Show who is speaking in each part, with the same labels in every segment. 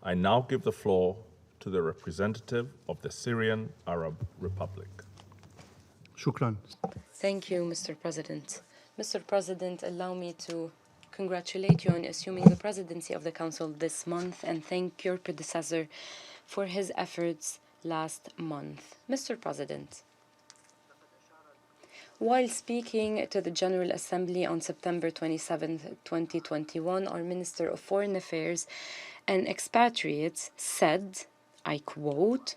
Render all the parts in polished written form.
Speaker 1: I now give the floor to the representative of the Syrian Arab Republic.
Speaker 2: شكرا.
Speaker 3: Thank you, Mr. President. Mr. President, allow me to congratulate you on assuming the presidency of the Council this month and thank your predecessor for his efforts last month. Mr. President, while speaking to the General Assembly on September 27, 2021, our Minister of Foreign Affairs and Expatriates said, I quote,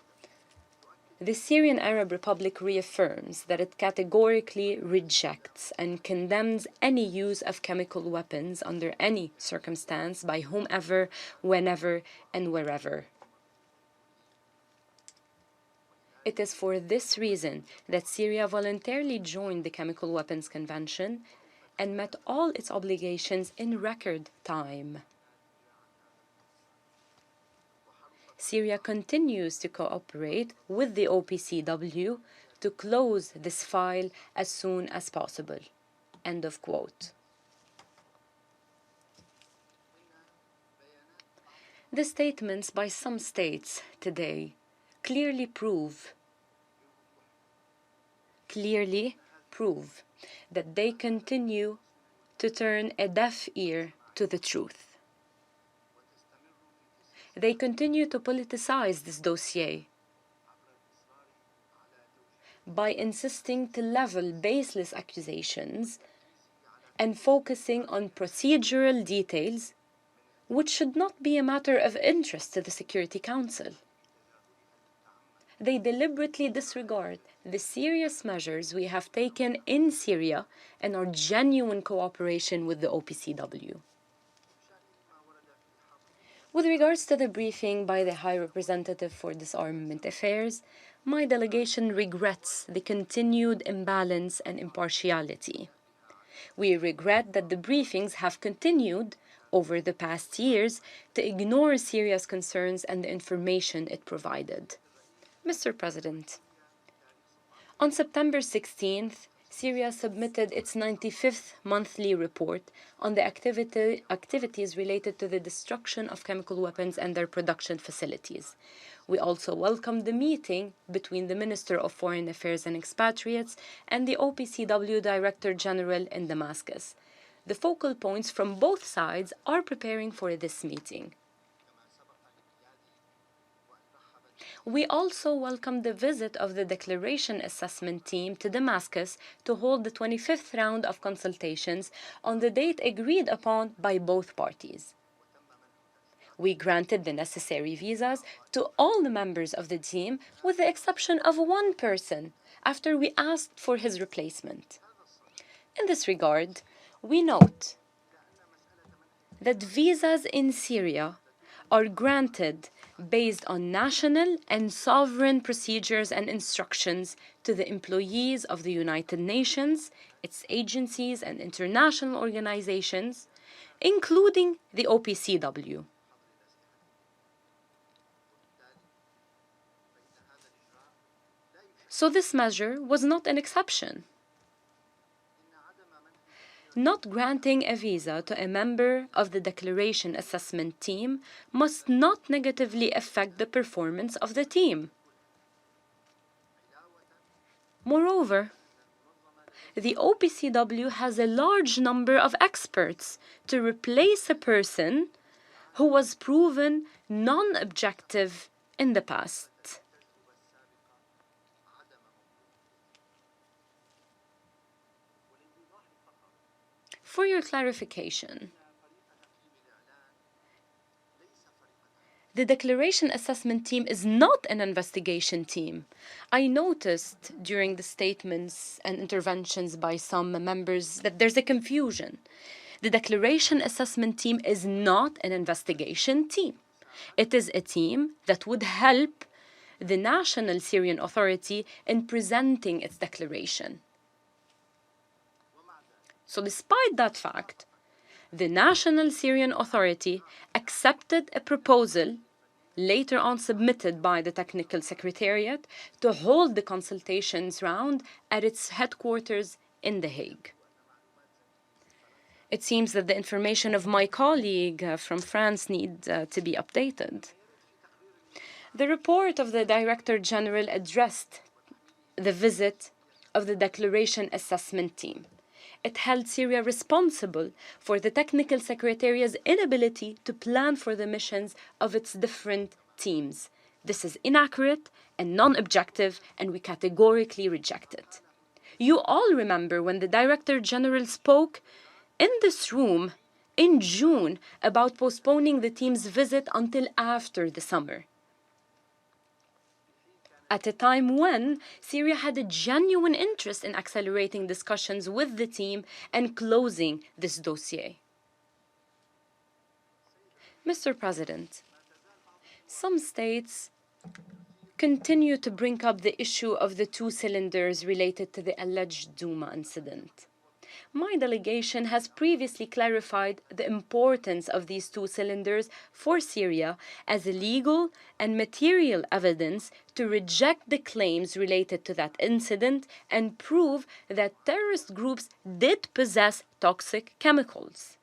Speaker 3: "The Syrian Arab Republic reaffirms that it categorically rejects and condemns any use of chemical weapons under any circumstance by whomever, whenever, and wherever. It is for this reason that Syria voluntarily joined the Chemical Weapons Convention and met all its obligations in record time. Syria continues to cooperate with the OPCW to close this file as soon as possible." End of quote. The statements by some states today clearly prove that they continue to turn a deaf ear to the truth. They continue to politicize this dossier by insisting to level baseless accusations and focusing on procedural details which should not be a matter of interest to the Security Council. They deliberately disregard the serious measures we have taken in Syria and our genuine cooperation with the OPCW. With regards to the briefing by the High Representative for Disarmament Affairs, my delegation regrets the continued imbalance and impartiality. We regret that the briefings have continued over the past years to ignore Syria's concerns and the information it provided. Mr. President, on September 16th, Syria submitted its 95th monthly report on the activities related to the destruction of chemical weapons and their production facilities. We also welcomed the meeting between the Minister of Foreign Affairs and Expatriates and the OPCW Director General in Damascus. The focal points from both sides are preparing for this meeting. We also welcomed the visit of the Declaration Assessment Team to Damascus to hold the 25th round of consultations on the date agreed upon by both parties. We granted the necessary visas to all the members of the team with the exception of one person after we asked for his replacement. In this regard, we note that visas in Syria are granted based on national and sovereign procedures and instructions to the employees of the United Nations, its agencies and international organizations, including the OPCW. So this measure was not an exception. Not granting a visa to a member of the Declaration Assessment Team must not negatively affect the performance of the team. Moreover, the OPCW has a large number of experts to replace a person who was proven non-objective in the past. For your clarification, the Declaration Assessment Team is not an investigation team. I noticed during the statements and interventions by some members that there's a confusion. The Declaration Assessment Team is not an investigation team. It is a team that would help the National Syrian Authority in presenting its declaration. So despite that fact, the National Syrian Authority accepted a proposal later on submitted by the Technical Secretariat to hold the consultations round at its headquarters in The Hague. It seems that the information of my colleague from France needs to be updated. The report of the Director General addressed the visit of the Declaration Assessment Team. It held Syria responsible for the Technical Secretariat's inability to plan for the missions of its different teams. This is inaccurate and non-objective, and we categorically reject it. You all remember when the Director General spoke in this room in June about postponing the team's visit until after the summer, at a time when Syria had a genuine interest in accelerating discussions with the team and closing this dossier. Mr. President, some states continue to bring up the issue of the 2 cylinders related to the alleged Duma incident. My delegation has previously clarified the importance of these 2 cylinders for Syria as legal and material evidence to reject the claims related to that incident and prove that terrorist groups did possess toxic chemicals.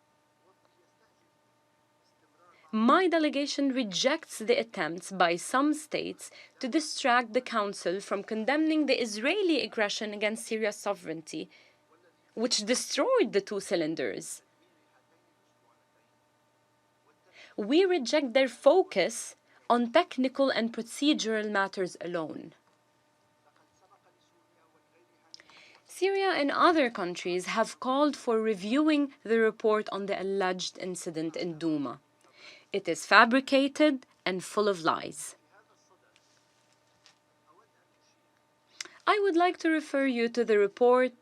Speaker 3: My delegation rejects the attempts by some states to distract the Council from condemning the Israeli aggression against Syria's sovereignty, which destroyed the 2 cylinders. We reject their focus on technical and procedural matters alone. Syria and other countries have called for reviewing the report on the alleged incident in Douma. It is fabricated and full of lies. I would like to refer you to the report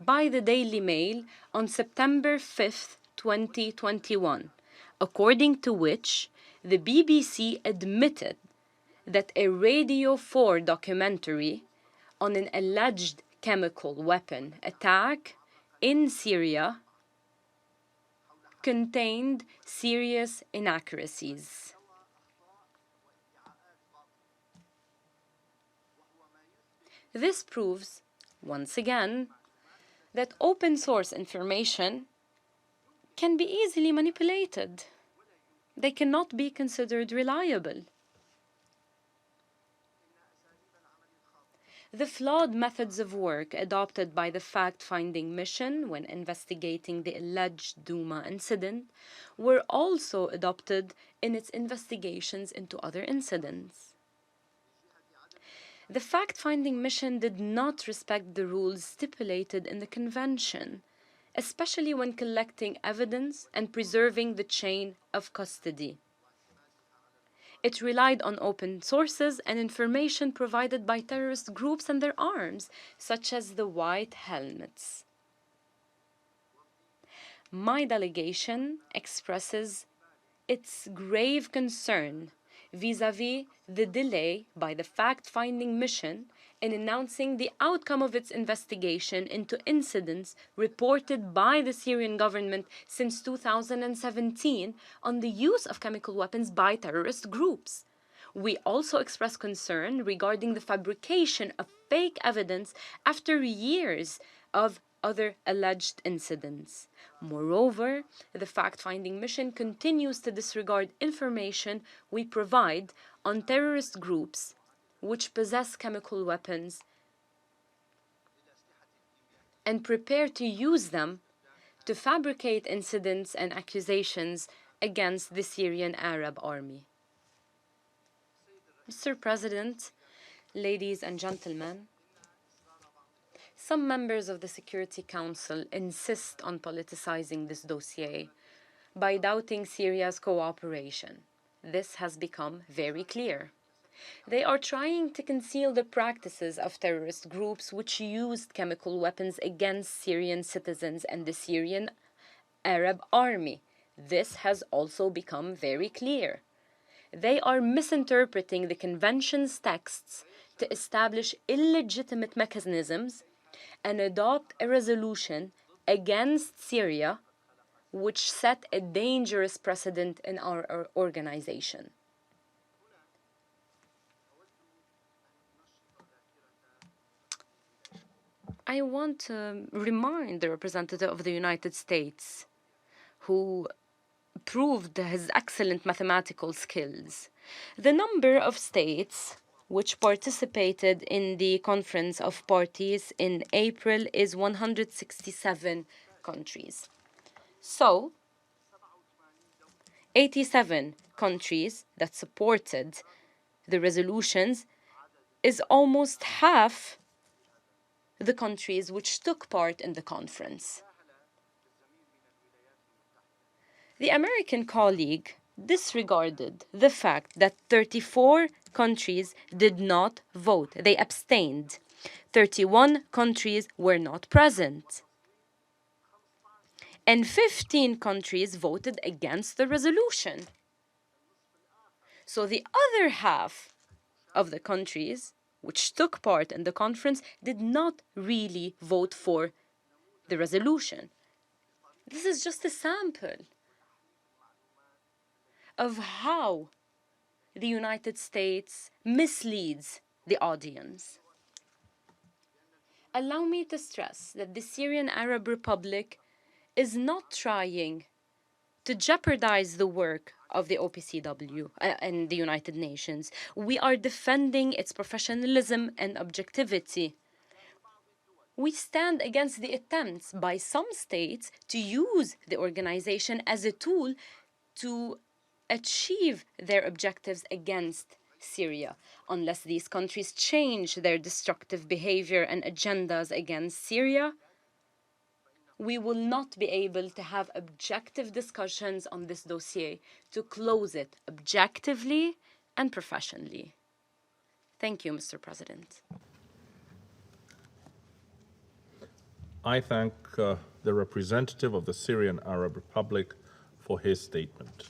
Speaker 3: by the Daily Mail on September 5, 2021, according to which the BBC admitted that a Radio 4 documentary on an alleged chemical weapon attack in Syria contained serious inaccuracies. This proves, once again, that open source information can be easily manipulated. They cannot be considered reliable. The flawed methods of work adopted by the fact-finding mission when investigating the alleged Douma incident were also adopted in its investigations into other incidents. The fact-finding mission did not respect the rules stipulated in the Convention, especially when collecting evidence and preserving the chain of custody. It relied on open sources and information provided by terrorist groups and their arms, such as the White Helmets. My delegation expresses its grave concern vis-à-vis the delay by the fact-finding mission in announcing the outcome of its investigation into incidents reported by the Syrian government since 2017 on the use of chemical weapons by terrorist groups. We also express concern regarding the fabrication of fake evidence after years of other alleged incidents. Moreover, the fact-finding mission continues to disregard information we provide on terrorist groups which possess chemical weapons and prepare to use them to fabricate incidents and accusations against the Syrian Arab army. Mr. President, ladies and gentlemen, some members of the Security Council insist on politicizing this dossier by doubting Syria's cooperation. This has become very clear. They are trying to conceal the practices of terrorist groups which used chemical weapons against Syrian citizens and the Syrian Arab army. This has also become very clear. They are misinterpreting the Convention's texts to establish illegitimate mechanisms and adopt a resolution against Syria which set a dangerous precedent in our organization. I want to remind the representative of the United States, who proved his excellent mathematical skills. The number of states which participated in the Conference of Parties in April is 167 countries. So, 87 countries that supported the resolutions is almost half the countries which took part in the conference. The American colleague disregarded the fact that 34 countries did not vote. They abstained. 31 countries were not present. And 15 countries voted against the resolution. So the other half of the countries which took part in the conference did not really vote for the resolution. This is just a sample of how the United States misleads the audience. Allow me to stress that the Syrian Arab Republic is not trying to jeopardize the work of the OPCW and the United Nations. We are defending its professionalism and objectivity. We stand against the attempts by some states to use the organization as a tool to achieve their objectives against Syria. Unless these countries change their destructive behavior and agendas against Syria, we will not be able to have objective discussions on this dossier to close it objectively and professionally. Thank you, Mr. President.
Speaker 1: I thank the representative of the Syrian Arab Republic for his statement.